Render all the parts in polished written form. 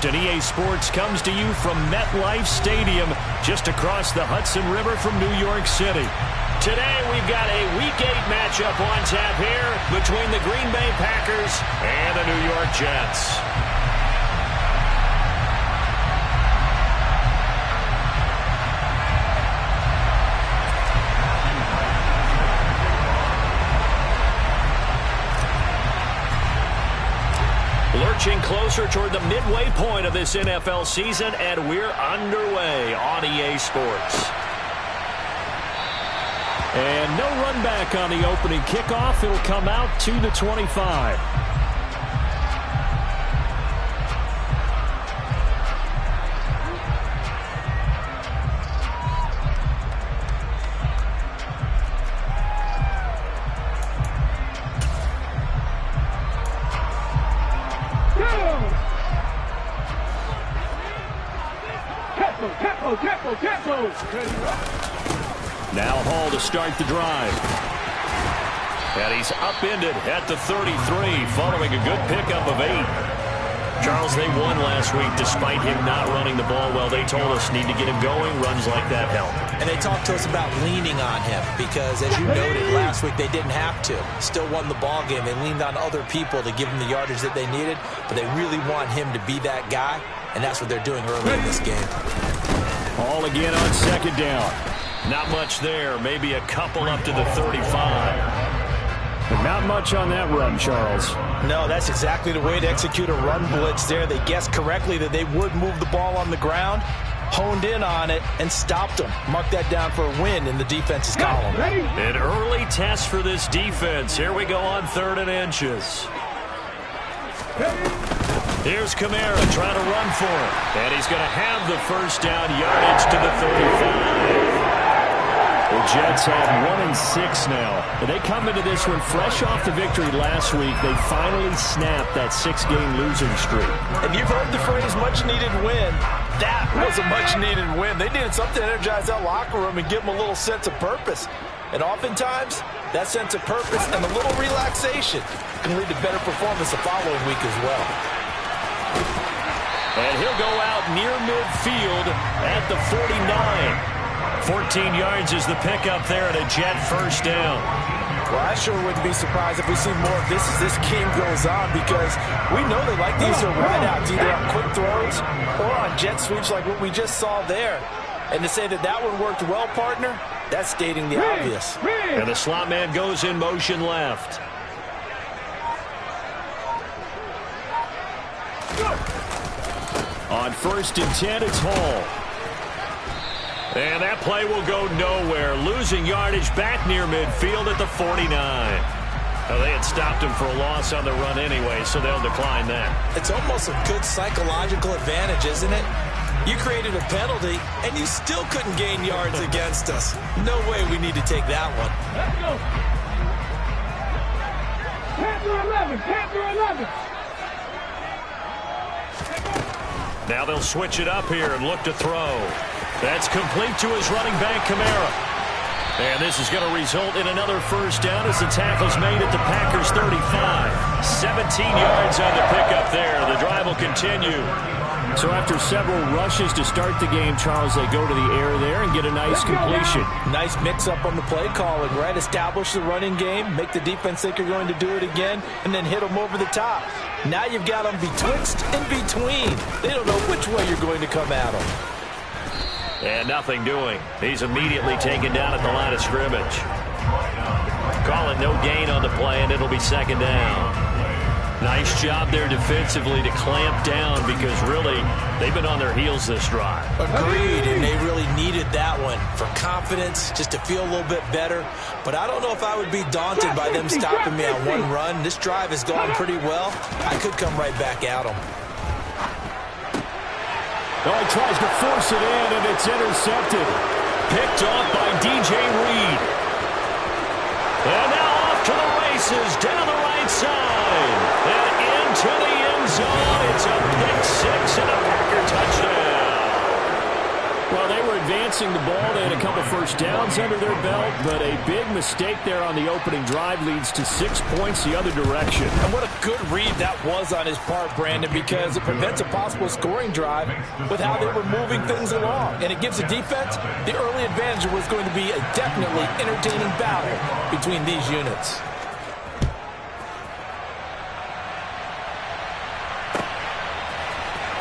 next, and EA Sports comes to you from MetLife Stadium, just across the Hudson River from New York City. Today, we've got a Week 8 matchup on tap here between the Green Bay Packers and the New York Jets. Lurching closer toward the midway point of this NFL season, and we're underway on EA Sports. And no run back on the opening kickoff. It'll come out to the 25. Now Hall to start the drive. And he's upended at the 33 following a good pickup of 8. Charles, they won last week despite him not running the ball well. They told us need to get him going. Runs like that help. And they talked to us about leaning on him because, as you noted last week, they didn't have to. Still won the ball game. They leaned on other people to give them the yardage that they needed, but they really want him to be that guy, and that's what they're doing early in this game. Hall again on second down. Not much there. Maybe a couple up to the 35. But not much on that run, Charles. No, that's exactly the way to execute a run blitz there. They guessed correctly that they would move the ball on the ground, honed in on it, and stopped them. Mark that down for a win in the defense's column. An early test for this defense. Here we go on 3rd and inches. Here's Kamara trying to run for it. And he's going to have the first down, yardage to the 35. The Jets have 1-6 now. And they come into this one fresh off the victory last week. They finally snapped that 6-game losing streak. And you've heard the phrase much-needed win. That was a much-needed win. They needed something to energize that locker room and give them a little sense of purpose. And oftentimes, that sense of purpose and a little relaxation can lead to better performance the following week as well. And he'll go out near midfield at the 49. 14 yards is the pickup there at a Jet first down. Well, I sure wouldn't be surprised if we see more of this as this game goes on, because we know they like these wideouts either on quick throws or on jet sweeps like what we just saw there. And to say that that one worked well, partner, that's stating the obvious. And the slot man goes in motion left. On 1st and 10, it's Hall. And that play will go nowhere. Losing yardage back near midfield at the 49. Well, they had stopped him for a loss on the run anyway, so they'll decline that. It's almost a good psychological advantage, isn't it? You created a penalty, and you still couldn't gain yards against us. No way we need to take that one. Let's go. Panther 11, Panther 11. Now they'll switch it up here and look to throw. That's complete to his running back, Kamara. And this is going to result in another first down as the tackle's made at the Packers' 35. 17 yards on the pickup there. The drive will continue. So after several rushes to start the game, Charles, they go to the air there and get a nice completion. Nice mix-up on the play calling, right? Establish the running game, make the defense think you're going to do it again, and then hit them over the top. Now you've got them betwixt and between. They don't know which way you're going to come at them. And nothing doing. He's immediately taken down at the line of scrimmage. Calling no gain on the play, and it'll be 2nd down. Nice job there defensively to clamp down, because really they've been on their heels this drive. Agreed, and they really needed that one for confidence, just to feel a little bit better. But I don't know if I would be daunted by them stopping me on one run. This drive has gone pretty well. I could come right back at them. Oh, he tries to force it in, and it's intercepted. Picked off by DJ Reed. And now off to the races, down the right side. And into the end zone. It's a pick 6 and a Packer touchdown. Well, they were advancing passing the ball. They had a couple first downs under their belt, but a big mistake there on the opening drive leads to 6 points the other direction. And what a good read that was on his part, Brandon, because it prevents a possible scoring drive with how they were moving things along. And it gives the defense the early advantage. Was going to be a definitely entertaining battle between these units.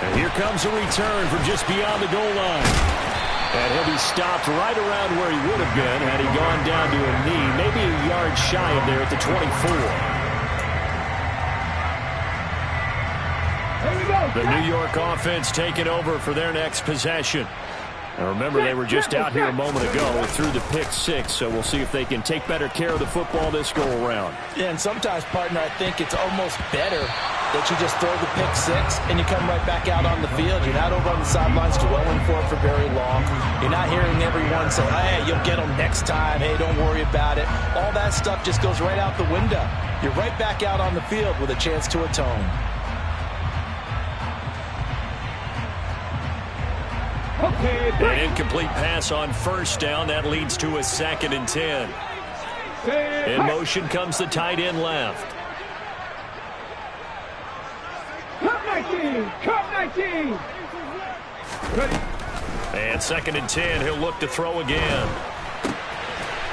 And here comes a return from just beyond the goal line. And he'll be stopped right around where he would have been had he gone down to a knee, maybe a yard shy of there at the 24. The New York offense taking over for their next possession. Now remember, they were just out here a moment ago through the pick six, so we'll see if they can take better care of the football this go-around. Yeah, and sometimes, partner, I think it's almost better that you just throw the pick six and you come right back out on the field. You're not over on the sidelines dwelling for it for very long. You're not hearing everyone say, hey, you'll get them next time. Hey, don't worry about it. All that stuff just goes right out the window. You're right back out on the field with a chance to atone. An incomplete pass on first down. That leads to a 2nd and 10. In motion comes the tight end left. Cut 19! Cut 19! And 2nd and 10. He'll look to throw again.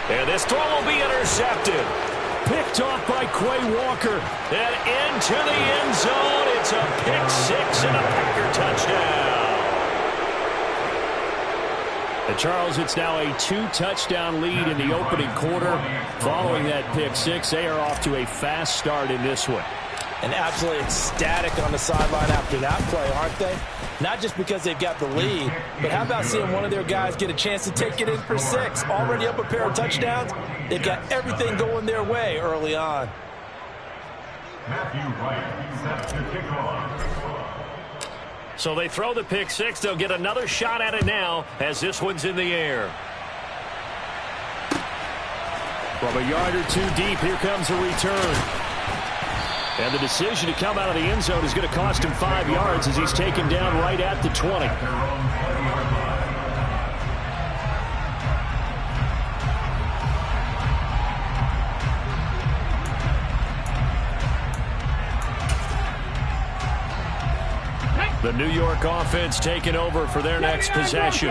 And this throw will be intercepted. Picked off by Quay Walker. And into the end zone. It's a pick six and a Packer touchdown. And Charles, it's now a 2-touchdown lead in the opening quarter. Following that pick six, they are off to a fast start in this one. And absolutely ecstatic on the sideline after that play, aren't they? Not just because they've got the lead, but how about seeing one of their guys get a chance to take it in for 6? Already up a pair of touchdowns. They've got everything going their way early on. So they throw the pick six. They'll get another shot at it now as this one's in the air. From a yard or two deep, here comes a return. And the decision to come out of the end zone is going to cost him 5 yards as he's taken down right at the 20. The New York offense taking over for their next possession.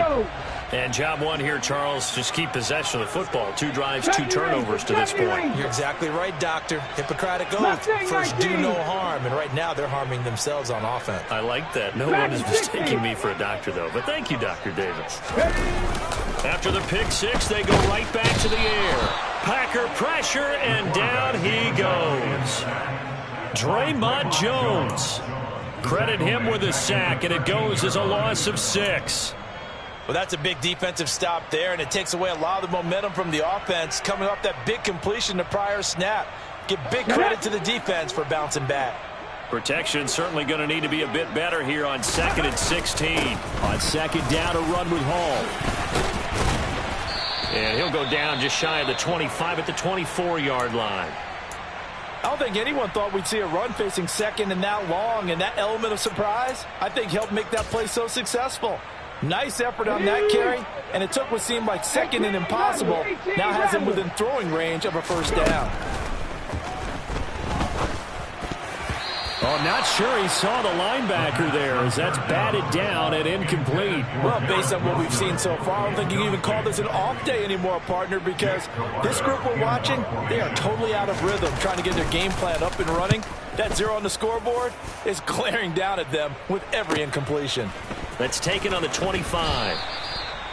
And job one here, Charles, just keep possession of the football. 2 drives, 2 turnovers to this point. You're exactly right, Doctor. Hippocratic oath. First, do no harm. And right now, they're harming themselves on offense. I like that. No one is mistaking me for a doctor, though. But thank you, Dr. Davis. After the pick six, they go right back to the air. Packer pressure, and down he goes. Draymond Jones. Credit him with a sack, and it goes as a loss of 6. Well, that's a big defensive stop there, and it takes away a lot of the momentum from the offense coming off that big completion the prior snap. Give big credit to the defense for bouncing back. Protection certainly going to need to be a bit better here on 2nd and 16. On 2nd down, a run with Hall. And he'll go down just shy of the 25 at the 24-yard line. I don't think anyone thought we'd see a run facing 2nd and that long, and that element of surprise, I think, helped make that play so successful. Nice effort on that carry, and it took what seemed like 2nd and impossible. Now has him within throwing range of a first down. Oh, not sure he saw the linebacker there as that's batted down and incomplete. Well, based on what we've seen so far, I don't think you can even call this an off day anymore, partner, because this group we're watching, they are totally out of rhythm, trying to get their game plan up and running. That 0 on the scoreboard is glaring down at them with every incompletion. That's taken on the 25.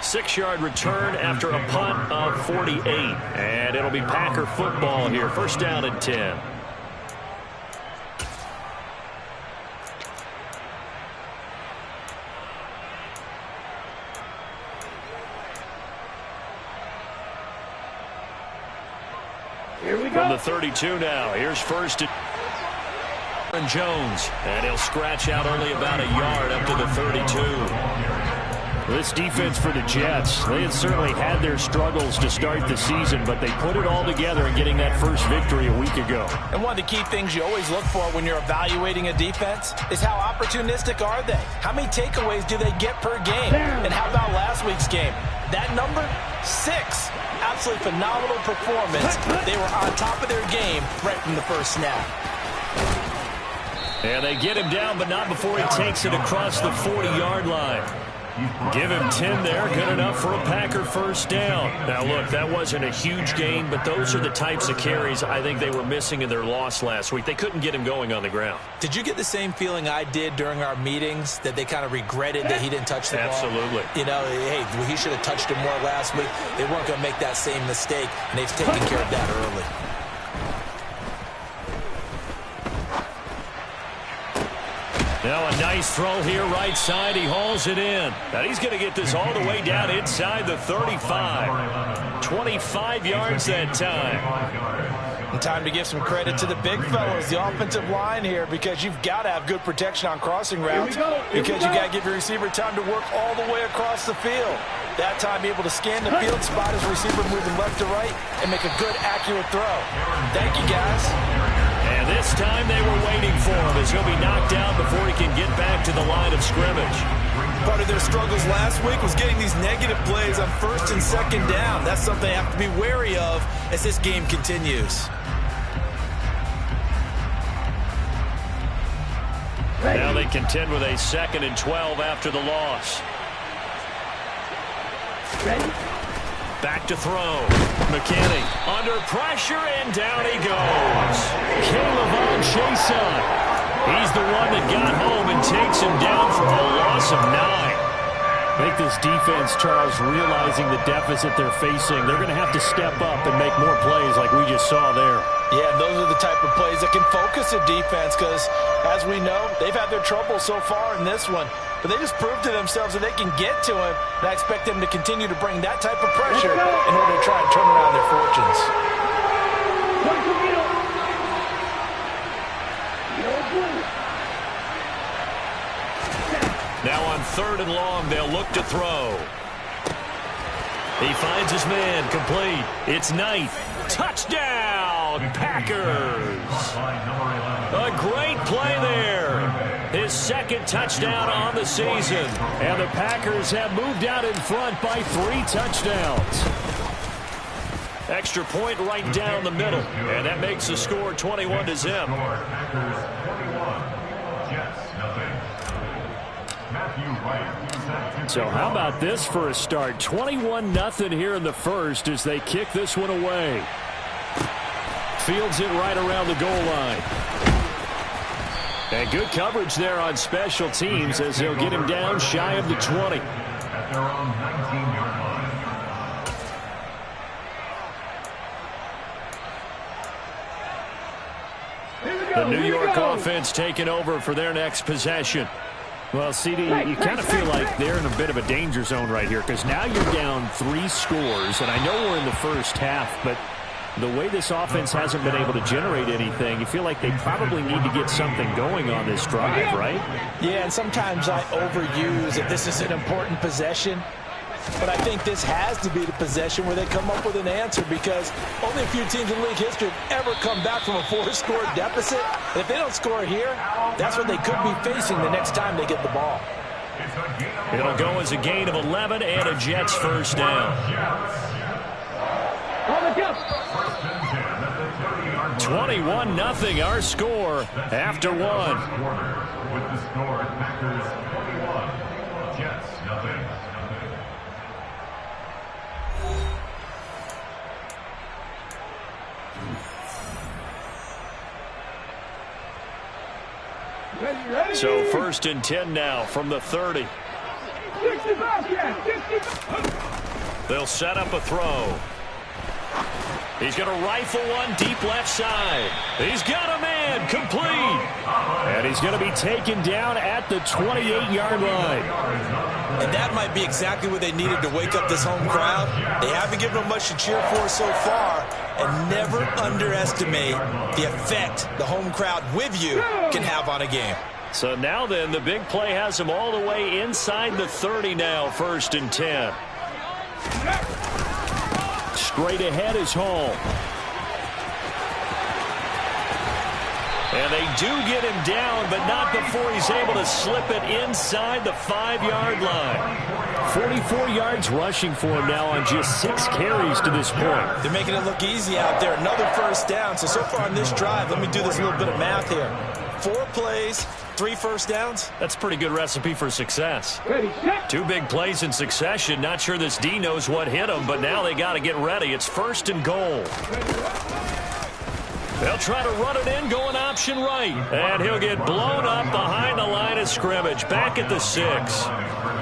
6-yard return after a punt of 48. And it'll be Packer football here. First down and 10. Here we go. From the 32 now. Here's first and Jones. And he'll scratch out only about a yard up to the 32. This defense for the Jets, they had certainly had their struggles to start the season, but they put it all together in getting that first victory a week ago. And one of the key things you always look for when you're evaluating a defense is how opportunistic are they? How many takeaways do they get per game? And how about last week's game? That number, 6. Absolutely phenomenal performance. They were on top of their game right from the first snap. And they get him down, but not before he takes it across the 40-yard line. Give him 10 there, good enough for a Packer first down. Now, look, that wasn't a huge gain, but those are the types of carries I think they were missing in their loss last week. They couldn't get him going on the ground. Did you get the same feeling I did during our meetings, that they kind of regretted that he didn't touch the ball? Absolutely. You know, hey, he should have touched it more last week. They weren't going to make that same mistake, and they've taken care of that early. Now a nice throw here, right side. He hauls it in. And he's going to get this all the way down inside the 35. 25 yards that time. And time to give some credit to the big fellas, the offensive line here, because you've got to have good protection on crossing routes, because you got to give your receiver time to work all the way across the field. That time, be able to scan the field, spot his receiver moving left to right, and make a good, accurate throw. Thank you, guys. And this time they were waiting for him as he'll be knocked down before he can get back to the line of scrimmage. Part of their struggles last week was getting these negative plays on first and second down. That's something they have to be wary of as this game continues. Now they contend with a 2nd and 12 after the loss. Back to throw. McKinney under pressure, and down he goes. Caleb Chason. He's the one that got home and takes him down for a loss of 9. I think this defense, Charles, realizing the deficit they're facing, they're going to have to step up and make more plays like we just saw there. Yeah, those are the type of plays that can focus a defense because, as we know, they've had their trouble so far in this one. But they just proved to themselves that they can get to him, and I expect them to continue to bring that type of pressure in order to try and turn around their fortunes. Now on 3rd and long, they'll look to throw. He finds his man, complete. It's Knight. Touchdown, Packers! A great play there. His 2nd touchdown on the season. And the Packers have moved out in front by 3 touchdowns. Extra point right down the middle. And that makes the score 21-0. So how about this for a start? 21-0 here in the first as they kick this one away. Fields it right around the goal line. And good coverage there on special teams as they'll get him down shy of the 20. At their own 19-yard line. The New York offense taking over for their next possession. Well, CD, you kind of feel like they're in a bit of a danger zone right here because now you're down 3 scores, and I know we're in the first half, but the way this offense hasn't been able to generate anything, you feel like they probably need to get something going on this drive, right? Yeah, and sometimes I overuse if this is an important possession. But I think this has to be the possession where they come up with an answer because only a few teams in league history have ever come back from a 4-score deficit. And if they don't score here, that's what they could be facing the next time they get the ball. It'll go as a gain of 11 and a Jets first down. 21-0 our score after 1. With the score, Packers 21, Jets 0. So 1st and 10 now from the 30. They'll set up a throw. He's going to rifle one deep left side. He's got a man, complete. And he's going to be taken down at the 28-yard line. And that might be exactly what they needed to wake up this home crowd. They haven't given them much to cheer for so far. And never underestimate the effect the home crowd with you can have on a game. So now then, the big play has him all the way inside the 30 now, 1st and 10. Straight ahead is Hall. And they do get him down, but not before he's able to slip it inside the 5-yard line. 44 yards rushing for him now on just 6 carries to this point. They're making it look easy out there. Another first down. So far on this drive, let me do this little bit of math here. 4 plays, 3 first downs. That's a pretty good recipe for success. Ready, set. 2 big plays in succession. Not sure this D knows what hit him, but now they got to get ready. It's 1st and goal. They'll try to run it in, going option right. And he'll get blown up behind the line of scrimmage. Back at the 6.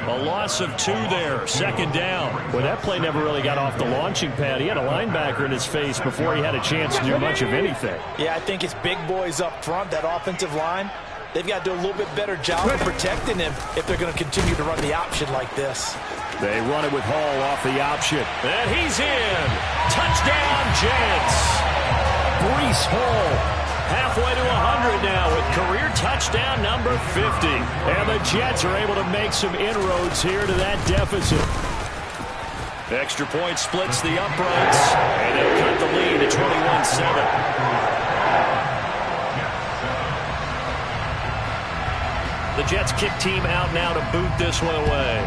A loss of 2 there. 2nd down. Well, that play never really got off the launching pad. He had a linebacker in his face before he had a chance to do much of anything. Yeah, I think it's big boys up front, that offensive line. They've got to do a little bit better job of protecting him if they're going to continue to run the option like this. They run it with Hall off the option. And he's in. Touchdown, Jets. Breece Hall halfway to 100 now with career touchdown number 50. And the Jets are able to make some inroads here to that deficit. Extra point splits the uprights, and they'll cut the lead to 21-7. The Jets kick team out now to boot this one away.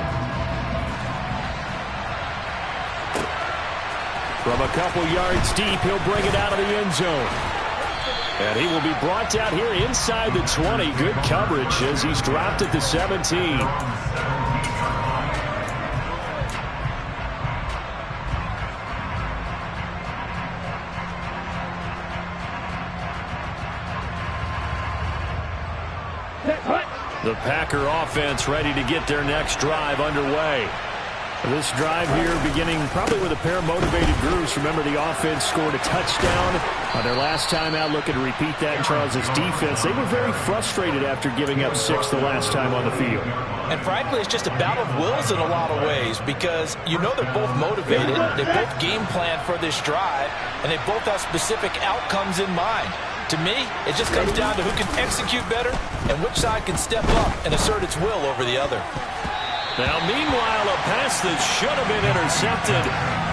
From a couple yards deep, he'll bring it out of the end zone. And he will be brought down here inside the 20. Good coverage as he's dropped at the 17. The Packer offense ready to get their next drive underway. This drive here beginning probably with a pair of motivated groups. Remember, the offense scored a touchdown on their last time out. Looking to repeat that in Charles's defense. They were very frustrated after giving up 6 the last time on the field. And frankly, it's just a battle of wills in a lot of ways because you know they're both motivated. They both game plan for this drive, and they both have specific outcomes in mind. To me, it just comes down to who can execute better and which side can step up and assert its will over the other. Now, meanwhile, a pass that should have been intercepted,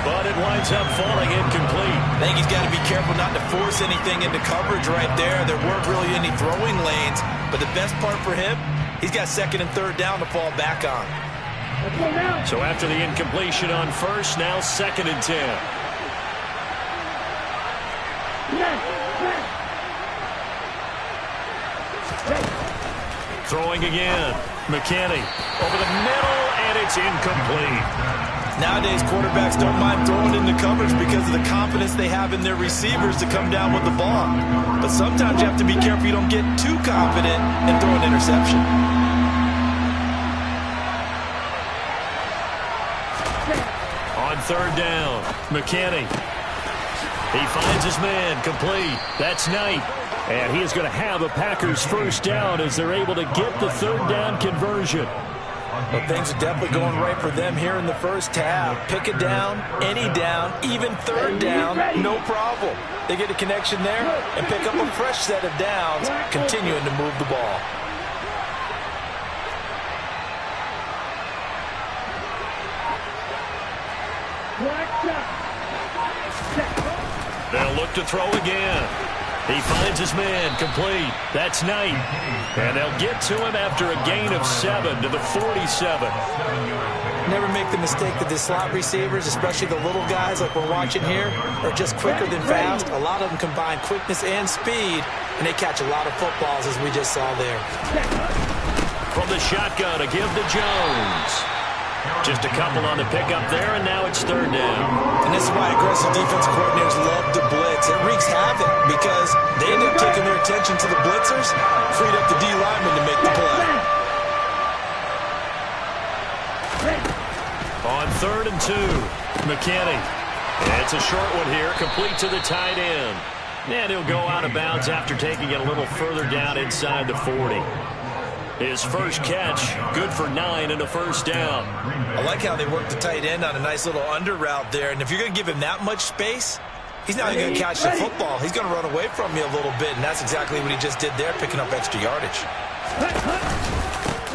but it winds up falling incomplete. I think he's got to be careful not to force anything into coverage right there. There weren't really any throwing lanes, but the best part for him, he's got 2nd and 3rd down to fall back on. So after the incompletion on 1st, now 2nd and 10. Throwing again. McKinney over the middle, and it's incomplete. Nowadays, quarterbacks don't mind throwing into coverage because of the confidence they have in their receivers to come down with the ball. But sometimes you have to be careful you don't get too confident and throw an interception. On 3rd down, McKinney. He finds his man, complete. That's Knight. And he is going to have a Packers 1st down as they're able to get the 3rd down conversion. Well, things are definitely going right for them here in the first half. Pick it down, any down, even 3rd down, no problem. They get a connection there and pick up a fresh set of downs, continuing to move the ball. They'll look to throw again. He finds his man, complete. That's Knight. And they'll get to him after a gain of 7 to the 47. Never make the mistake that the slot receivers, especially the little guys like we're watching here, are just quicker than fast. A lot of them combine quickness and speed, and they catch a lot of footballs, as we just saw there. From the shotgun, a give to Jones. Just a couple on the pickup there, and now it's 3rd down. And this is why aggressive defensive coordinators love to blitz. It wreaks havoc because they end up taking their attention to the blitzers, freed up the D lineman to make the play. On 3rd and 2, McKinney. It's a short one here, complete to the tight end. And he'll go out of bounds after taking it a little further down inside the 40. His first catch, good for 9 and a 1st down. I like how they work the tight end on a nice little under route there. And if you're going to give him that much space, he's not even going to catch the football. He's going to run away from you a little bit, and that's exactly what he just did there, picking up extra yardage.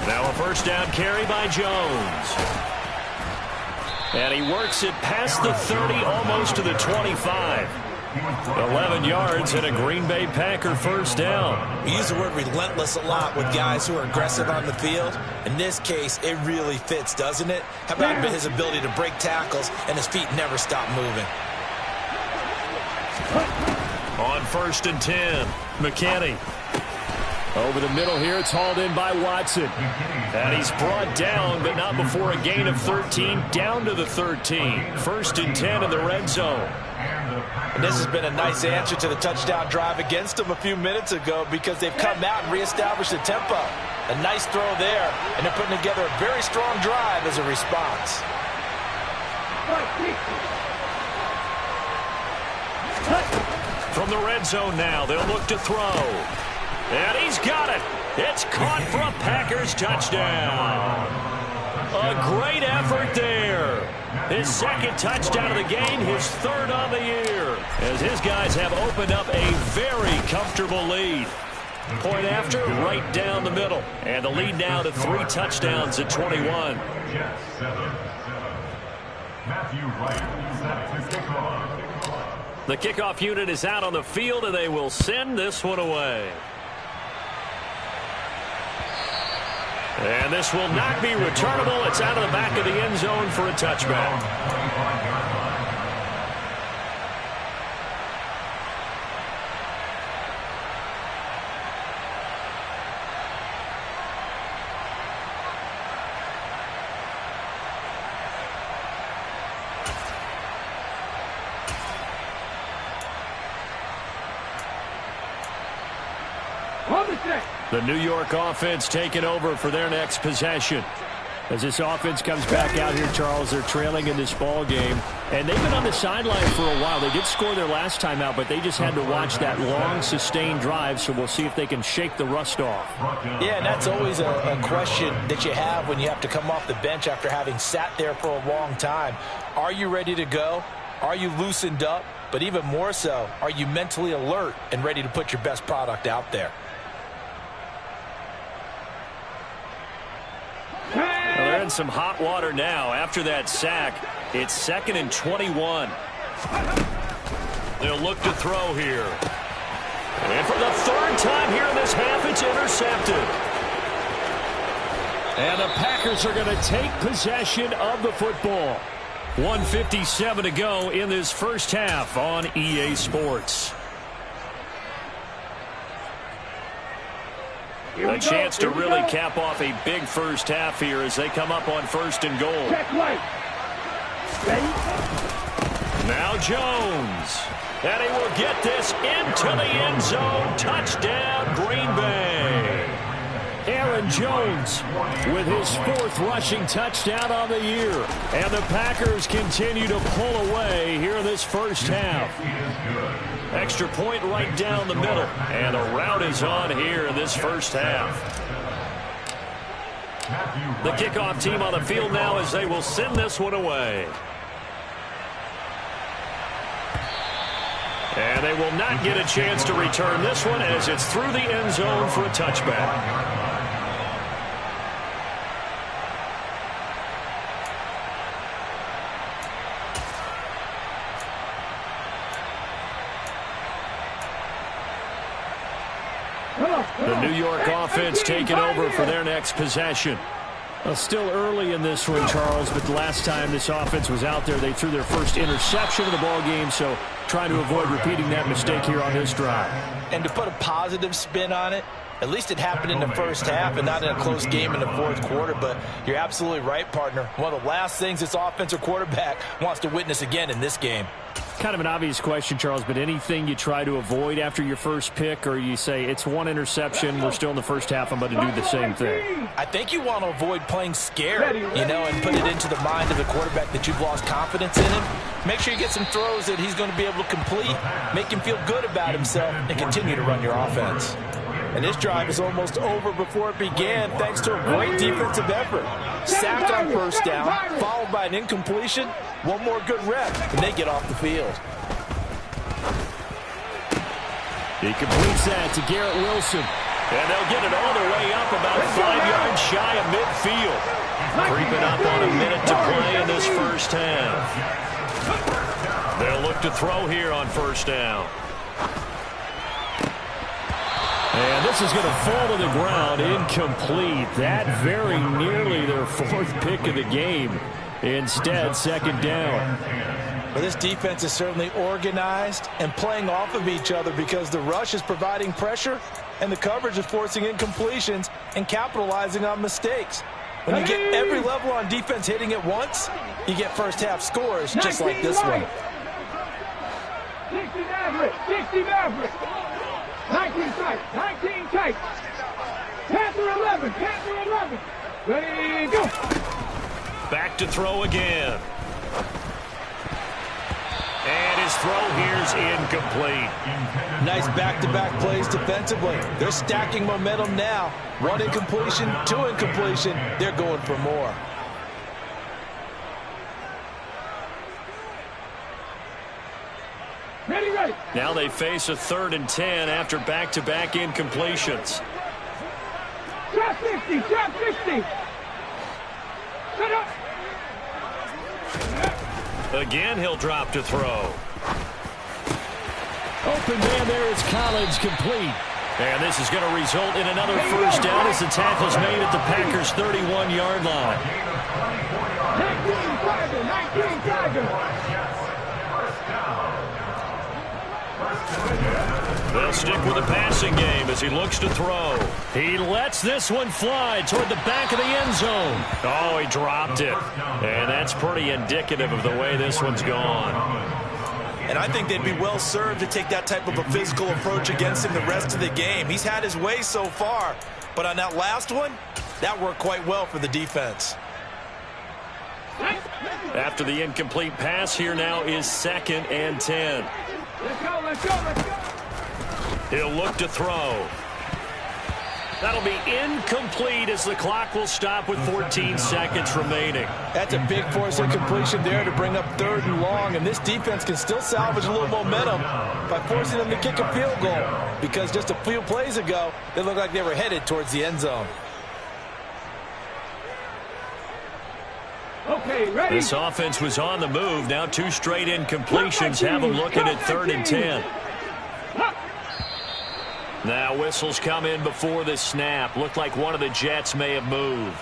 Now a 1st down carry by Jones. And he works it past the 30, almost to the 25. 11 yards and a Green Bay Packer first down. We use the word relentless a lot with guys who are aggressive on the field. In this case, it really fits, doesn't it? How about his ability to break tackles and his feet never stop moving? On 1st and 10, McKinney. Over the middle here, it's hauled in by Watson. And he's brought down, but not before a gain of 13, down to the 13. 1st and 10 in the red zone. And this has been a nice answer to the touchdown drive against them a few minutes ago because they've come out and reestablished the tempo. A nice throw there, and they're putting together a very strong drive as a response. From the red zone now, they'll look to throw. And he's got it. It's caught for a Packers touchdown. A great effort there. His 2nd touchdown of the game, his 3rd on the year. As his guys have opened up a very comfortable lead. Point after, right down the middle. And the lead now to 3 touchdowns at 21. The kickoff unit is out on the field, and they will send this one away. And this will not be returnable. It's out of the back of the end zone for a touchback. The New York offense taking over for their next possession. As this offense comes back out here, Charles, they're trailing in this ball game. And they've been on the sideline for a while. They did score their last time out, but they just had to watch that long, sustained drive, so we'll see if they can shake the rust off. Yeah, and that's always a question that you have when you have to come off the bench after having sat there for a long time. Are you ready to go? Are you loosened up? But even more so, are you mentally alert and ready to put your best product out there? Well, they're in some hot water now. After that sack, it's 2nd and 21. They'll look to throw here. And for the 3rd time here in this half, it's intercepted. And the Packers are going to take possession of the football. 1:57 to go in this first half on EA Sports. A chance to really cap off a big first half here as they come up on 1st and goal. Now Jones. And he will get this into the end zone. Touchdown, Green Bay. Aaron Jones with his 4th rushing touchdown on the year. And the Packers continue to pull away here in this first half. Extra point right down the middle. And the route is on here in this first half. The kickoff team on the field now as they will send this one away. And they will not get a chance to return this one as it's through the end zone for a touchback. The New York offense taking over for their next possession. Well, still early in this one, Charles, but the last time this offense was out there, they threw their first interception of the ball game, so trying to avoid repeating that mistake here on this drive. And to put a positive spin on it, at least it happened in the first half and not in a close game in the 4th quarter, but you're absolutely right, partner. One of the last things this offensive quarterback wants to witness again in this game. Kind of an obvious question, Charles, but anything you try to avoid after your first pick, or you say it's one interception, we're still in the first half, I'm going to do the same thing? I think you want to avoid playing scared, and put it into the mind of the quarterback that you've lost confidence in him. Make sure you get some throws that he's going to be able to complete, make him feel good about himself, and continue to run your offense. And this drive is almost over before it began thanks to a great defensive effort. Sacked on first down, followed by an incompletion. One more good rep, and they get off the field. He completes that to Garrett Wilson. And they'll get it all the way up about 5 yards shy of midfield. Creeping up on a minute to play in this first half. They'll look to to throw here on first down. And this is going to fall to the ground, incomplete. That very nearly their fourth pick of the game. Instead, second down. Well, this defense is certainly organized and playing off of each other because the rush is providing pressure and the coverage is forcing incompletions and capitalizing on mistakes. When you get every level on defense hitting at once, you get first half scores just like this one. 60 Maverick, 60 Maverick. 19 tight, 19 tight. Panther 11, Panther 11. Ready, go. Back to throw again. And his throw here's incomplete. Nice back-to-back plays defensively. They're stacking momentum now. One incompletion, two incompletion. They're going for more. Ready, ready. Now they face a 3rd and 10 after back-to-back incompletions. Trap 60, trap 60. Set up. Again, he'll drop to throw. Open man there is Collins, complete. And this is going to result in another first down as the tackle's made at the Packers' 31-yard line. 19 Tiger. They'll stick with the passing game as he looks to throw. He lets this one fly toward the back of the end zone. Oh, he dropped it. And that's pretty indicative of the way this one's gone. And I think they'd be well served to take that type of a physical approach against him the rest of the game. He's had his way so far, but on that last one, that worked quite well for the defense. After the incomplete pass, here now is 2nd and 10. Let's go, let's go, let's go. He'll look to throw. That'll be incomplete as the clock will stop with 14 seconds remaining. That's a big force incompletion there to bring up 3rd and long, and this defense can still salvage a little momentum by forcing them to kick a field goal because just a few plays ago, they looked like they were headed towards the end zone. Okay, ready. This offense was on the move. Now 2 straight incompletions have them looking at 3rd and 10. Now whistles come in before the snap. Looked like one of the Jets may have moved.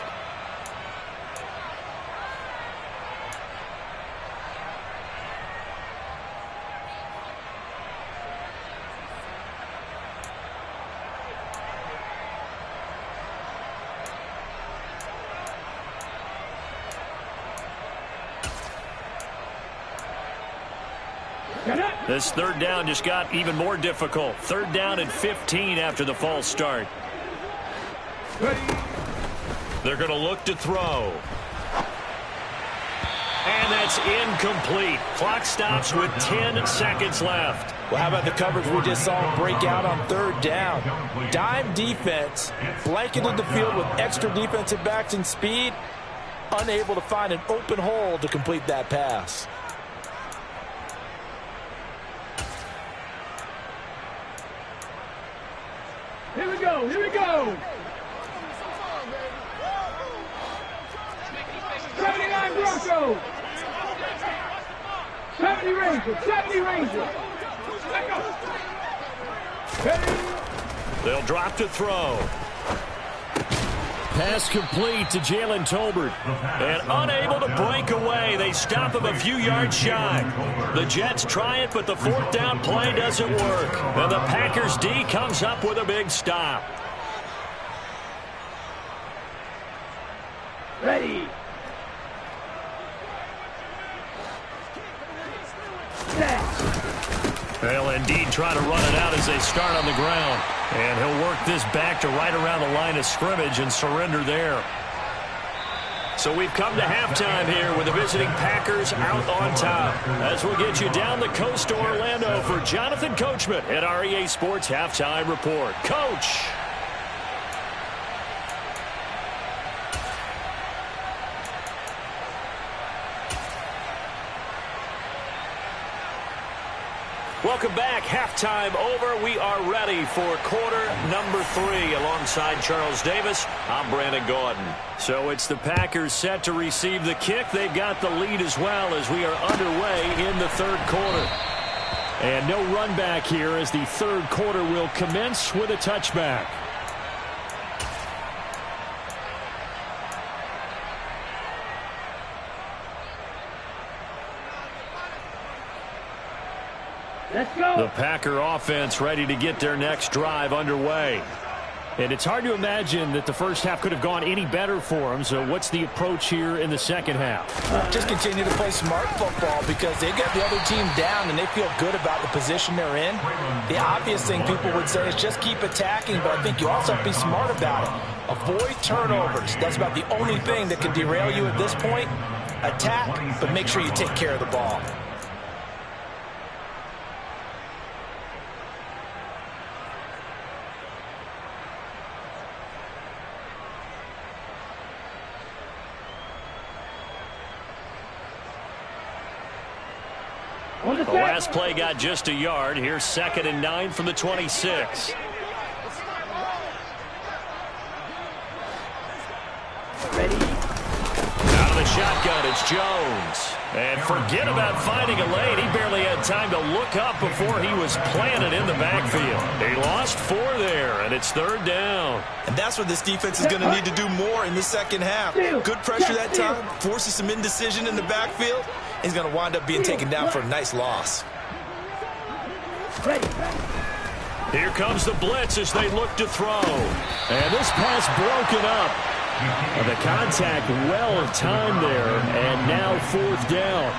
This 3rd down just got even more difficult. 3rd down and 15 after the false start. They're going to look to throw. And that's incomplete. Clock stops with 10 seconds left. Well, how about the coverage we just saw him break out on 3rd down? Dime defense, blanketed the field with extra defensive backs and speed, unable to find an open hole to complete that pass. Here we go, here we go. 79 Broncos. 70 Rangers, 70 Rangers. Let's go. Ready. They'll drop to throw. Pass complete to Jalen Tolbert. And unable to break away. They stop him a few yards shy. The Jets try it, but the 4th down play doesn't work. And the Packers D comes up with a big stop. Ready. They'll indeed try to run it out as they start on the ground. And he'll work this back to right around the line of scrimmage and surrender there. So we've come to halftime here with the visiting Packers out on top. As we'll get you down the coast to Orlando for Jonathan Coachman at our EA Sports Halftime Report. Coach! Welcome back. Halftime over. We are ready for quarter number 3. Alongside Charles Davis, I'm Brandon Gordon. So it's the Packers set to receive the kick. They've got the lead as well as we are underway in the 3rd quarter. And no run back here as the third quarter will commence with a touchback. Let's go. The Packer offense ready to get their next drive underway. And it's hard to imagine that the first half could have gone any better for them. So what's the approach here in the second half? Just continue to play smart football because they got the other team down and they feel good about the position they're in. The obvious thing people would say is just keep attacking, but I think you also have to be smart about it. Avoid turnovers. That's about the only thing that can derail you at this point. Attack, but make sure you take care of the ball. The last play got just a yard. Here's 2nd and 9 from the 26. Ready. Out of the shotgun, it's Jones. And forget about finding a lane. He barely had time to look up before he was planted in the backfield. He lost 4 there, and it's 3rd down. And that's what this defense is going to need to do more in the second half. Good pressure that time, forces some indecision in the backfield. He's going to wind up being taken down for a nice loss. Ready. Here comes the blitz as they look to throw. And this pass broken up. The contact well timed there, and now 4th down.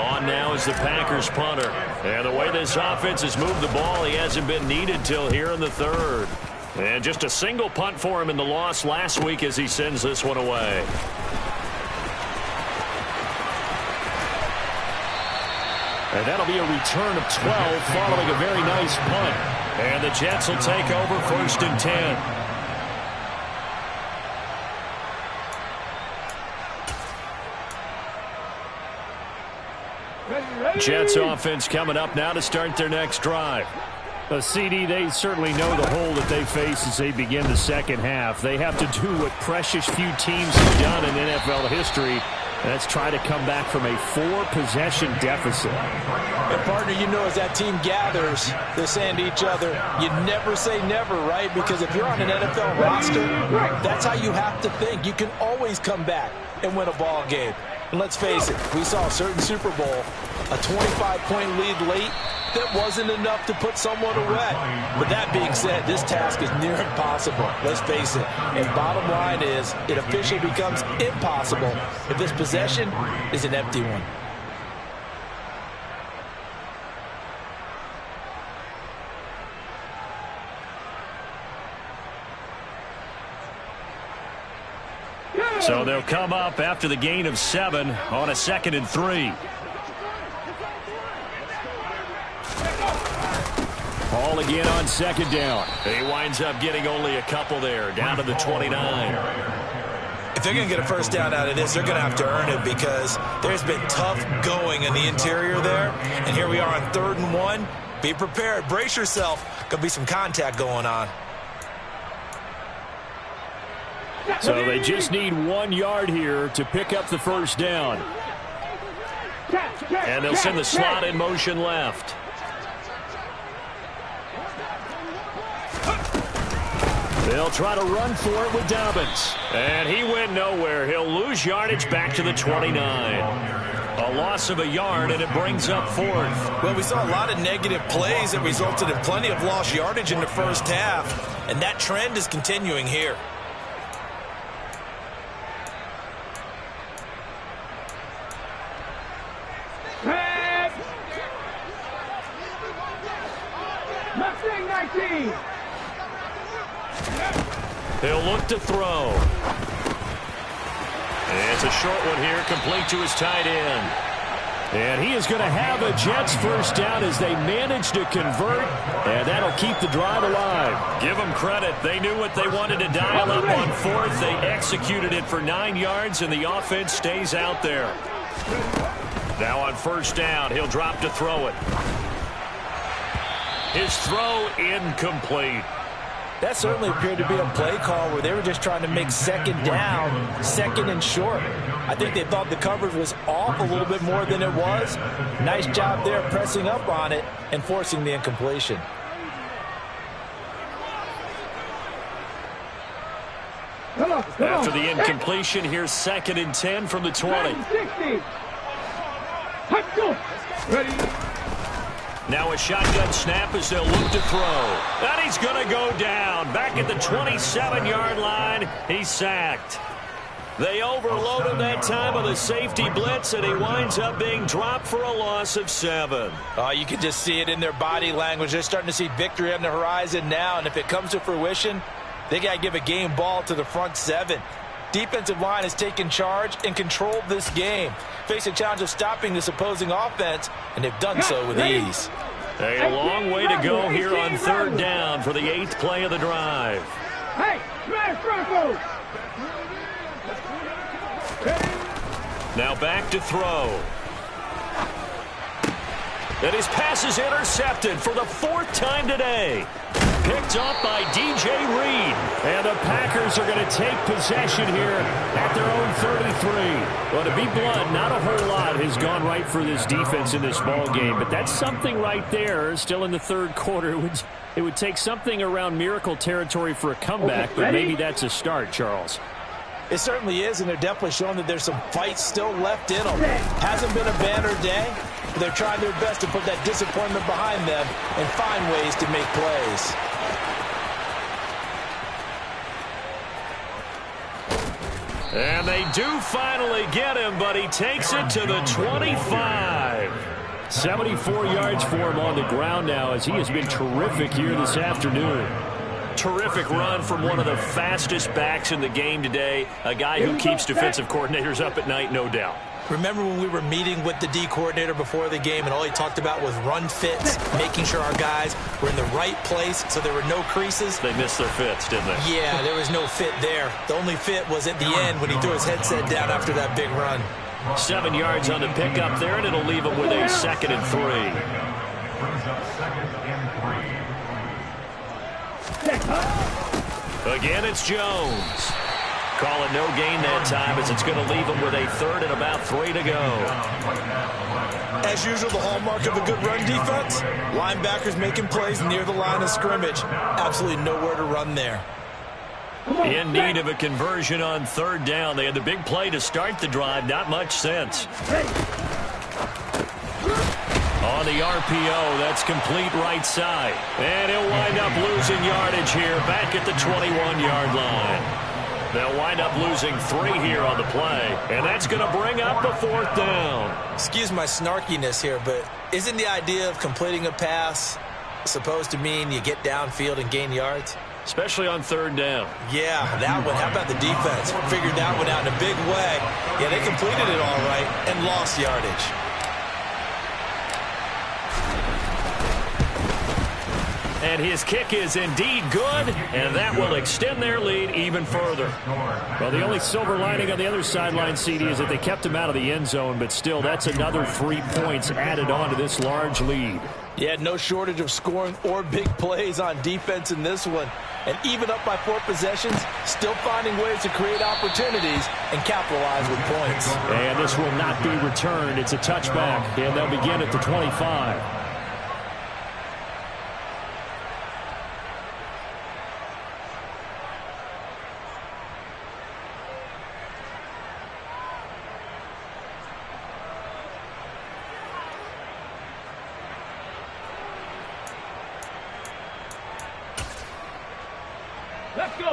On now is the Packers punter. And the way this offense has moved the ball, he hasn't been needed till here in the 3rd. And just a single punt for him in the loss last week as he sends this one away. And that'll be a return of 12 following a very nice punt. And the Jets will take over 1st and 10. Jets offense coming up now to start their next drive. CD, they certainly know the hole that they face as they begin the second half. They have to do what precious few teams have done in NFL history. That's try to come back from a 4-possession deficit. And partner, you know, as that team gathers, they're saying to each other, you never say never, right? Because if you're on an NFL roster, that's how you have to think. You can always come back and win a ball game. And let's face it, we saw a certain Super Bowl, a 25-point lead late, that wasn't enough to put someone away. But that being said, this task is near impossible. Let's face it. And bottom line is, it officially becomes impossible if this possession is an empty one. So they'll come up after the gain of 7 on a 2nd and 3. Ball again on 2nd down. He winds up getting only a couple there, down to the 29. If they're going to get a first down out of this, they're going to have to earn it because there's been tough going in the interior there. And here we are on 3rd and 1. Be prepared. Brace yourself. Going to be some contact going on. So they just need 1 yard here to pick up the first down. And they'll send the slot in motion left. They'll try to run for it with Dobbins. And he went nowhere. He'll lose yardage back to the 29. A loss of a yard, and it brings up 4th. Well, we saw a lot of negative plays that resulted in plenty of lost yardage in the first half. And that trend is continuing here. Mustang 19. He'll look to throw. It's a short one here, complete to his tight end. And he is going to have a Jets first down as they manage to convert, and that'll keep the drive alive. Give them credit. They knew what they wanted to dial up on 4th. They executed it for 9 yards, and the offense stays out there. Now on 1st down, he'll drop to throw it. His throw incomplete. That certainly appeared to be a play call where they were just trying to make second down, second and short. I think they thought the coverage was off a little bit more than it was. Nice job there pressing up on it and forcing the incompletion. After the incompletion, here's 2nd and 10 from the 20. Ready. Now a shotgun snap as they'll look to throw. And he's going to go down. Back at the 27-yard line, he's sacked. They overload him that time with a safety blitz, and he winds up being dropped for a loss of 7. Oh, you can just see it in their body language. They're starting to see victory on the horizon now, and if it comes to fruition, they got to give a game ball to the front 7. Defensive line has taken charge and controlled this game. Face a challenge of stopping this opposing offense, and they've done so with ease. A long way to go here on 3rd down for the 8th play of the drive. Hey, smash Broncos. Now back to throw. And his pass is intercepted for the 4th time today. Picked up by DJ Reed. And the Packers are going to take possession here at their own 33. Well, to be blunt, not a whole lot has gone right for this defense in this ball game, but that's something right there. Still in the 3rd quarter, it would take something around miracle territory for a comeback, but maybe that's a start, Charles. It certainly is, and they're definitely showing that there's some fight still left in them. Hasn't been a banner day, but they're trying their best to put that disappointment behind them and find ways to make plays. And they do finally get him, but he takes it to the 25. 74 yards for him on the ground now as he has been terrific here this afternoon. Terrific run from one of the fastest backs in the game today. A guy who keeps defensive coordinators up at night, no doubt. Remember when we were meeting with the D coordinator before the game and all he talked about was run fits, making sure our guys were in the right place so there were no creases? They missed their fits, didn't they? Yeah, there was no fit there. The only fit was at the end when he threw his headset down after that big run. 7 yards on the pickup there, and it'll leave him with a 2nd and 3. Brings up 2nd and 3. Again, it's Jones. Call it no gain that time as it's going to leave him with a 3rd and about 3 to go. As usual, the hallmark of a good run defense, linebackers making plays near the line of scrimmage. Absolutely nowhere to run there. In need of a conversion on 3rd down. They had the big play to start the drive. Not much sense. On the RPO, that's complete right side. And he'll wind up losing yardage here back at the 21-yard line. They'll wind up losing 3 here on the play. And that's going to bring up the 4th down. Excuse my snarkiness here, but isn't the idea of completing a pass supposed to mean you get downfield and gain yards? Especially on 3rd down. Yeah, that one. How about the defense? Figured that one out in a big way. Yeah, they completed it all right and lost yardage. And his kick is indeed good, and that will extend their lead even further. Well, the only silver lining on the other sideline, CD, is that they kept him out of the end zone, but still, that's another 3 points added on to this large lead. Yeah, no shortage of scoring or big plays on defense in this one. And even up by 4 possessions, still finding ways to create opportunities and capitalize with points. And this will not be returned. It's a touchback, and they'll begin at the 25.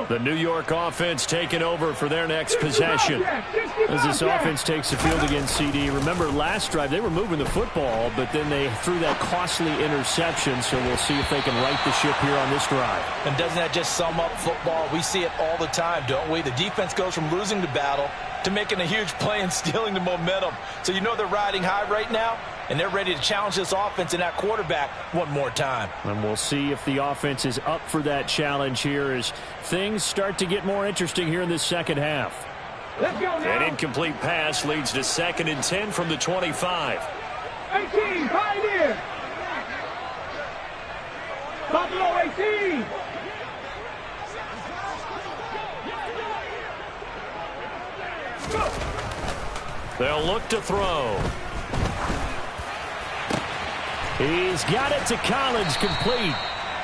The New York offense taking over for their next possession. As this offense takes the field against CD, remember last drive they were moving the football, but then they threw that costly interception, so we'll see if they can right the ship here on this drive. And doesn't that just sum up football? We see it all the time, don't we? The defense goes from losing the battle to making a huge play and stealing the momentum. So you know they're riding high right now, and they're ready to challenge this offense and that quarterback one more time. And we'll see if the offense is up for that challenge here as things start to get more interesting here in this second half. Let's go now. An incomplete pass leads to 2nd and 10 from the 25. 18, Pioneer. Buffalo 18. They'll look to throw. He's got it to Collins, complete.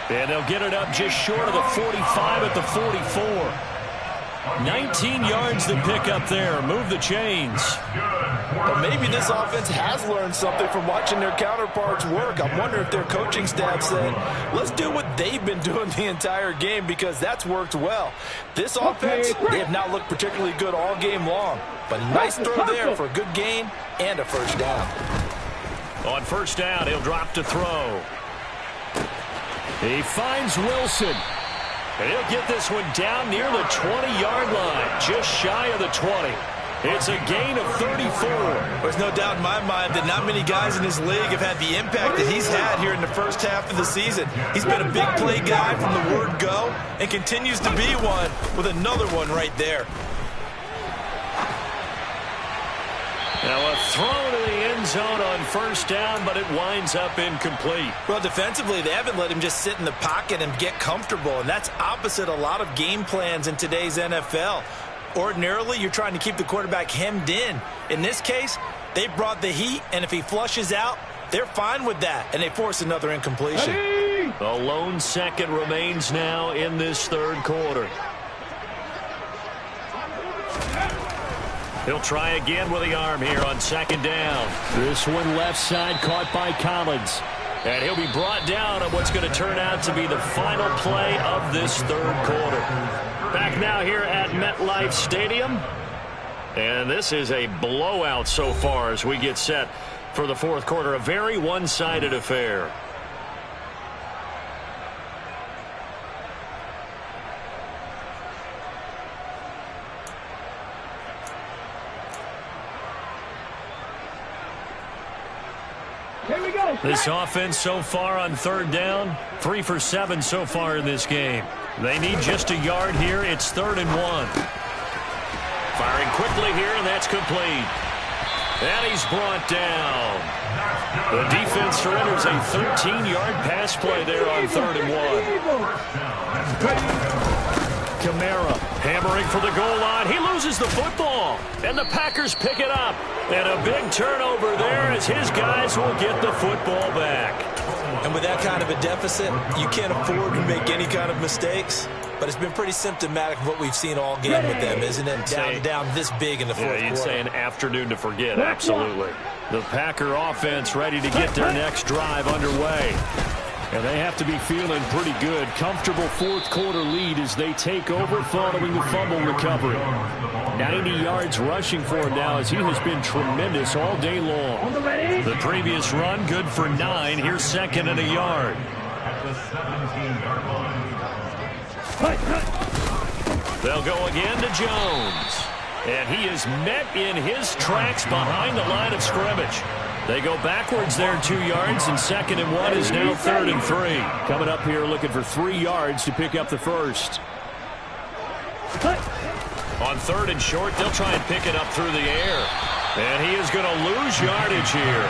And they'll get it up just short of the 45 at the 44. 19 yards to pick up there. Move the chains. But maybe this offense has learned something from watching their counterparts work. I'm wondering if their coaching staff said, let's do what they've been doing the entire game, because that's worked well. This offense, they have not looked particularly good all game long. But nice throw there for a good gain and a first down. On first down, he'll drop to throw. He finds Wilson. And he'll get this one down near the 20-yard line, just shy of the 20. It's a gain of 34. There's no doubt in my mind that not many guys in this league have had the impact that he's had here in the first half of the season. He's been a big play guy from the word go and continues to be one with another one right there. Now a throw to the end zone on first down, but it winds up incomplete. Well, defensively, they haven't let him just sit in the pocket and get comfortable, and that's opposite a lot of game plans in today's NFL. Ordinarily, you're trying to keep the quarterback hemmed in. In this case, they brought the heat, and if he flushes out, they're fine with that, and they force another incompletion. A lone second remains now in this third quarter. He'll try again with the arm here on second down. This one left side caught by Collins. And he'll be brought down on what's going to turn out to be the final play of this third quarter. Back now here at MetLife Stadium. And this is a blowout so far as we get set for the fourth quarter. A very one-sided affair. This offense so far on third down, 3 for 7 so far in this game. They need just a yard here. It's 3rd and 1. Firing quickly here, and that's complete. And he's brought down. The defense surrenders a 13-yard pass play there on 3rd and 1. Kamara hammering for the goal line. He loses the football, and the Packers pick it up. And a big turnover there as his guys will get the football back. And with that kind of a deficit, you can't afford to make any kind of mistakes. But it's been pretty symptomatic of what we've seen all game with them, isn't it? Down this big in the fourth quarter. You'd say an afternoon to forget, absolutely. The Packer offense ready to get their next drive underway. And they have to be feeling pretty good. Comfortable fourth quarter lead as they take over following the fumble recovery. 90 yards rushing for him now as he has been tremendous all day long. The previous run good for 9. Here's 2nd and a yard. They'll go again to Jones. And he is met in his tracks behind the line of scrimmage. They go backwards there 2 yards, and 2nd and 1 is now 3rd and 3. Coming up here looking for 3 yards to pick up the first. On 3rd and short, they'll try and pick it up through the air. And he is going to lose yardage here.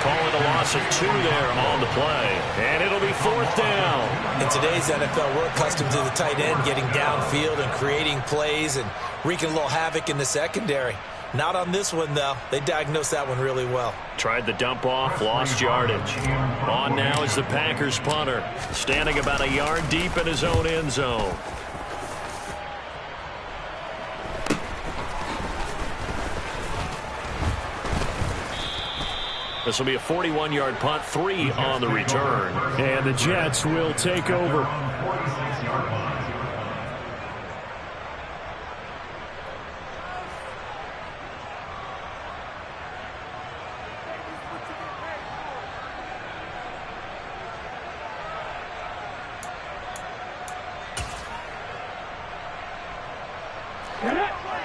Call it a loss of 2 there on the play. And it'll be 4th down. In today's NFL, we're accustomed to the tight end getting downfield and creating plays and wreaking a little havoc in the secondary. Not on this one, though. They diagnosed that one really well. Tried the dump off, lost yardage. On now is the Packers punter, standing about a yard deep in his own end zone. This will be a 41-yard punt, 3 on the return. And the Jets will take over.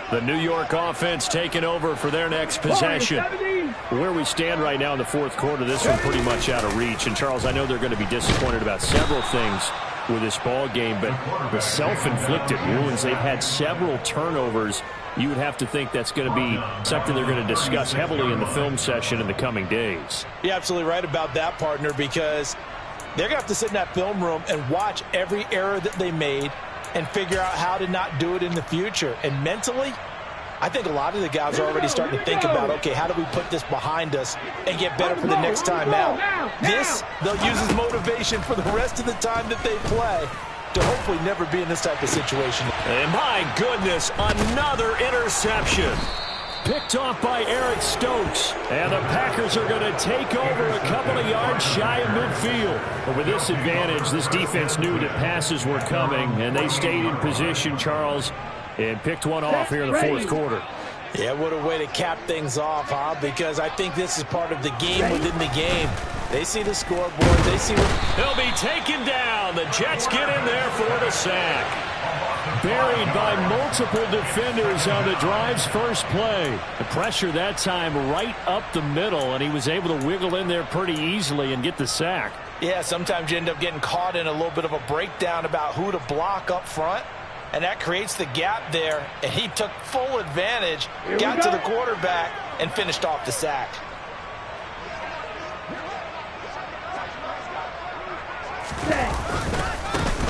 The New York offense taking over for their next possession. Where we stand right now in the fourth quarter, this one pretty much out of reach. And, Charles, I know they're going to be disappointed about several things with this ball game, but the self-inflicted wounds, they've had several turnovers. You would have to think that's going to be something they're going to discuss heavily in the film session in the coming days. You're absolutely right about that, partner, because they're going to have to sit in that film room and watch every error that they made and figure out how to not do it in the future. And mentally, I think a lot of the guys are already starting to think about, okay, how do we put this behind us and get better for the next time out? This, they'll use as motivation for the rest of the time that they play to hopefully never be in this type of situation. And my goodness, another interception. Picked off by Eric Stokes. And the Packers are going to take over a couple of yards shy of midfield. But with this advantage, this defense knew that passes were coming, and they stayed in position, Charles, and picked one off here in the fourth quarter. Yeah, what a way to cap things off, huh? Because I think this is part of the game within the game. They see the scoreboard. They see what... He'll be taken down. The Jets get in there for the sack. Buried by multiple defenders on the drive's first play. The pressure that time right up the middle, and he was able to wiggle in there pretty easily and get the sack. Yeah, sometimes you end up getting caught in a little bit of a breakdown about who to block up front, and that creates the gap there, and he took full advantage, got to the quarterback, and finished off the sack.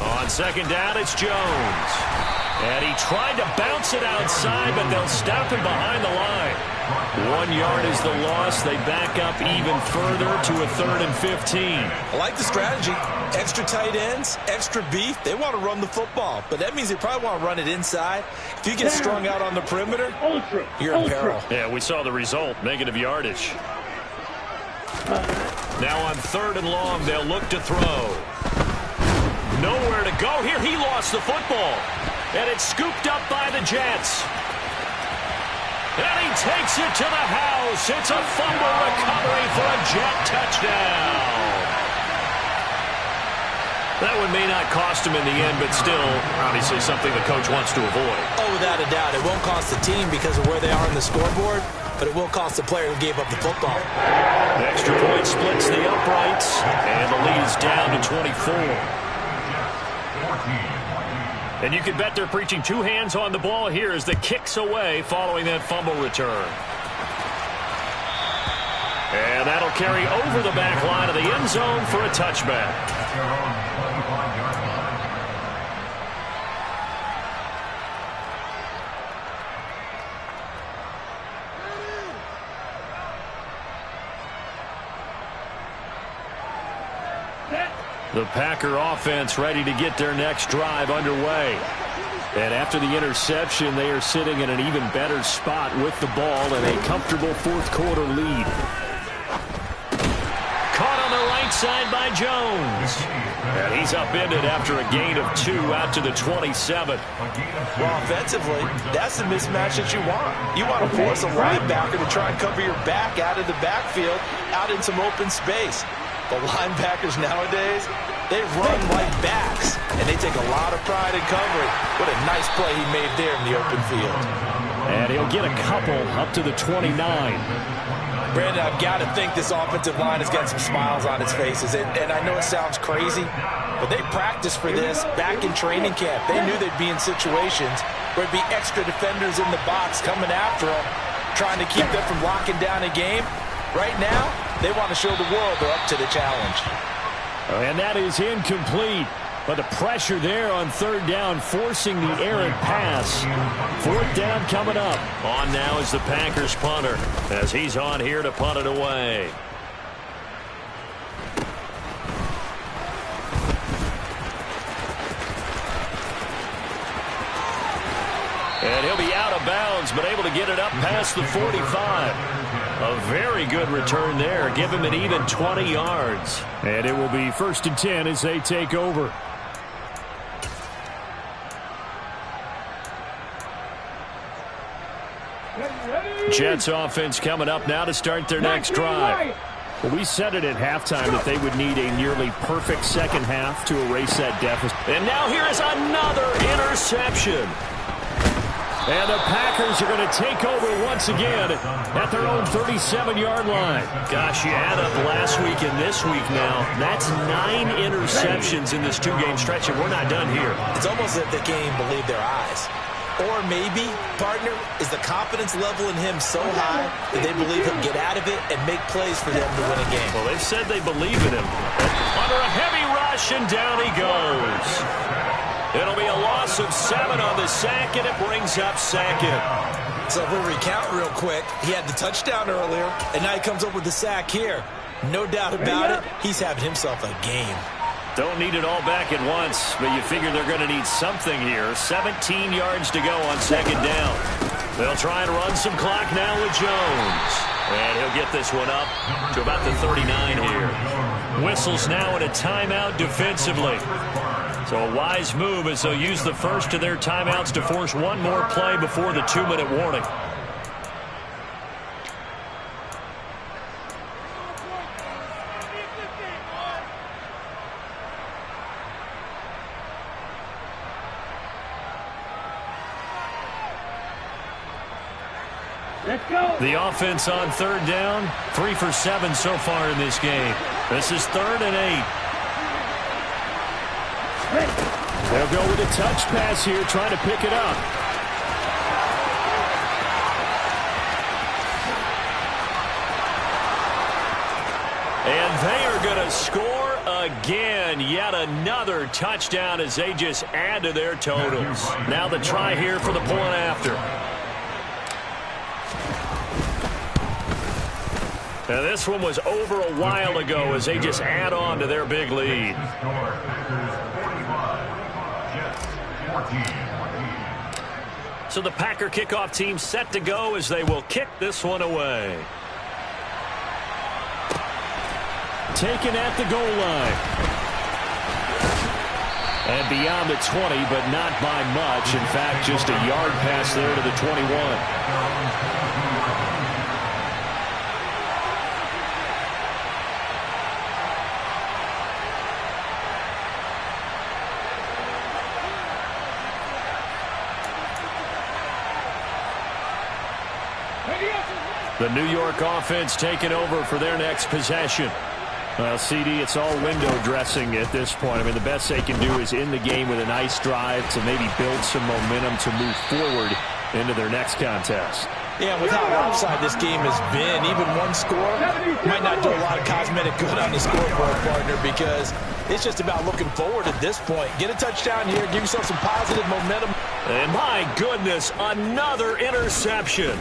On second down, it's Jones. And he tried to bounce it outside, but they'll stop him behind the line. 1 yard is the loss. They back up even further to a 3rd and 15. I like the strategy. Extra tight ends, extra beef. They want to run the football, but that means they probably want to run it inside. If you get strung out on the perimeter, you're in peril. Yeah, we saw the result, negative yardage. Now on 3rd and long, they'll look to throw. Nowhere to go here. He lost the football. And it's scooped up by the Jets. And he takes it to the house. It's a fumble recovery for a Jet touchdown. That one may not cost him in the end, but still, obviously something the coach wants to avoid. Oh, without a doubt. It won't cost the team because of where they are on the scoreboard, but it will cost the player who gave up the football. The extra point splits the uprights, and the lead is down to 24. And you can bet they're preaching 2 hands on the ball here as the kick's away following that fumble return. And that'll carry over the back line of the end zone for a touchback. The Packer offense ready to get their next drive underway. And after the interception, they are sitting in an even better spot with the ball and a comfortable fourth quarter lead. Caught on the right side by Jones. And he's upended after a gain of 2 out to the 27. Well, offensively, that's the mismatch that you want. You want to force a linebacker to try and cover your back out of the backfield, out in some open space. The linebackers nowadays, they run like backs, and they take a lot of pride in covering. What a nice play he made there in the open field. And he'll get a couple up to the 29. Brandon, I've got to think this offensive line has got some smiles on its faces. And I know it sounds crazy, but they practiced for this back in training camp. They knew they'd be in situations where it'd be extra defenders in the box coming after them, trying to keep them from locking down a game. Right now, they want to show the world they're up to the challenge. And that is incomplete. But the pressure there on 3rd down, forcing the errant pass. 4th down coming up. On now is the Packers punter, as he's on here to punt it away. And he'll be out of bounds, but able to get it up past the 45. A very good return there. Give him an even 20 yards. And it will be 1st and 10 as they take over. Jets offense coming up now to start their next drive. Well, we said it at halftime that they would need a nearly perfect second half to erase that deficit. And now here is another interception. And the Packers are going to take over once again at their own 37-yard line. Gosh, you add up last week and this week now. That's 9 interceptions in this 2-game stretch, and we're not done here. It's almost as if they can't even believe their eyes. Or maybe, partner, is the confidence level in him so high that they believe he'll get out of it and make plays for them to win a game. Well, they've said they believe in him. Under a heavy rush, and down he goes. It'll be a loss of 7 on the sack, and it brings up 2nd. So if we recount real quick, he had the touchdown earlier, and now he comes up with the sack here. No doubt about it, he's having himself a game. Don't need it all back at once, but you figure they're going to need something here. 17 yards to go on second down. They'll try and run some clock now with Jones. And he'll get this one up to about the 39 here. Whistles now in a timeout defensively. So a wise move as they'll use the first of their timeouts to force one more play before the 2-minute warning. Let's go. The offense on third down, 3 for 7 so far in this game. This is 3rd and 8. They'll go with a touch pass here, trying to pick it up. And they are going to score again. Yet another touchdown as they just add to their totals. Now the try here for the point after. Now this one was over a while ago as they just add on to their big lead. So the Packer kickoff team set to go as they will kick this one away. Taken at the goal line. And beyond the 20, but not by much. In fact, just a yard pass there to the 21. The New York offense taking over for their next possession. Well, CD, it's all window dressing at this point. I mean, the best they can do is in the game with a nice drive to maybe build some momentum to move forward into their next contest. Yeah, with how outside this game has been, even one score might not do a lot of cosmetic good on the scoreboard, partner, because it's just about looking forward at this point. Get a touchdown here, give yourself some positive momentum. And my goodness, another interception.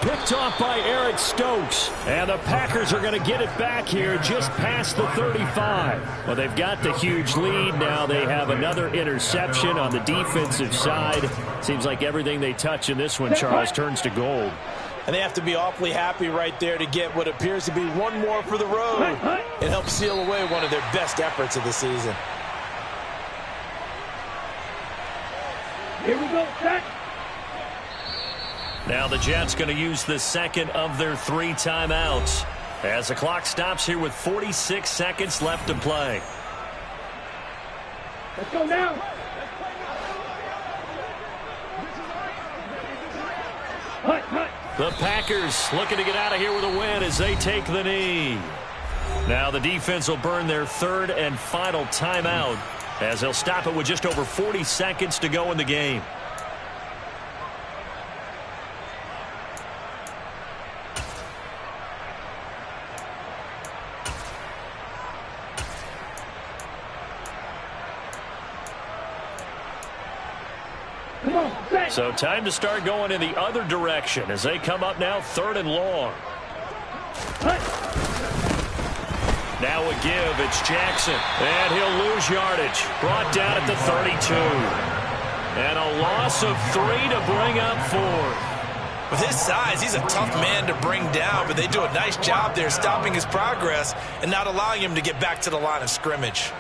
Picked off by Eric Stokes. And the Packers are going to get it back here just past the 35. Well, they've got the huge lead. Now they have another interception on the defensive side. Seems like everything they touch in this one, Charles, turns to gold. And they have to be awfully happy right there to get what appears to be one more for the road. It helps seal away one of their best efforts of the season. Here we go, set. Now the Jets going to use the second of their 3 timeouts as the clock stops here with 46 seconds left to play. Let's go now. Hut, hut. The Packers looking to get out of here with a win as they take the knee. Now the defense will burn their 3rd and final timeout as they'll stop it with just over 40 seconds to go in the game. So time to start going in the other direction as they come up now 3rd and long. Now a give. It's Jackson. And he'll lose yardage. Brought down at the 32. And a loss of 3 to bring up 4. With his size, he's a tough man to bring down, but they do a nice job there stopping his progress and not allowing him to get back to the line of scrimmage.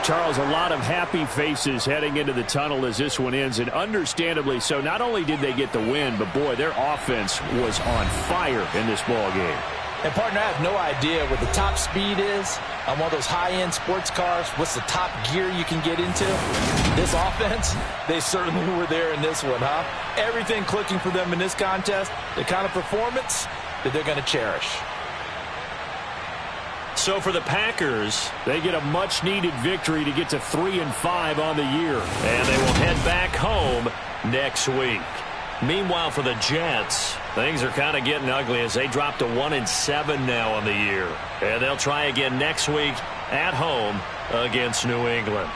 Charles, a lot of happy faces heading into the tunnel as this one ends, and understandably so. Not only did they get the win, but, boy, their offense was on fire in this ball game. And, partner, I have no idea what the top speed is on one of those high-end sports cars. What's the top gear you can get into? This offense, they certainly were there in this one, huh? Everything clicking for them in this contest, the kind of performance, that they're going to cherish. So for the Packers, they get a much-needed victory to get to 3-5 on the year. And they will head back home next week. Meanwhile, for the Jets, things are kind of getting ugly as they drop to 1-7 now on the year. And they'll try again next week at home against New England.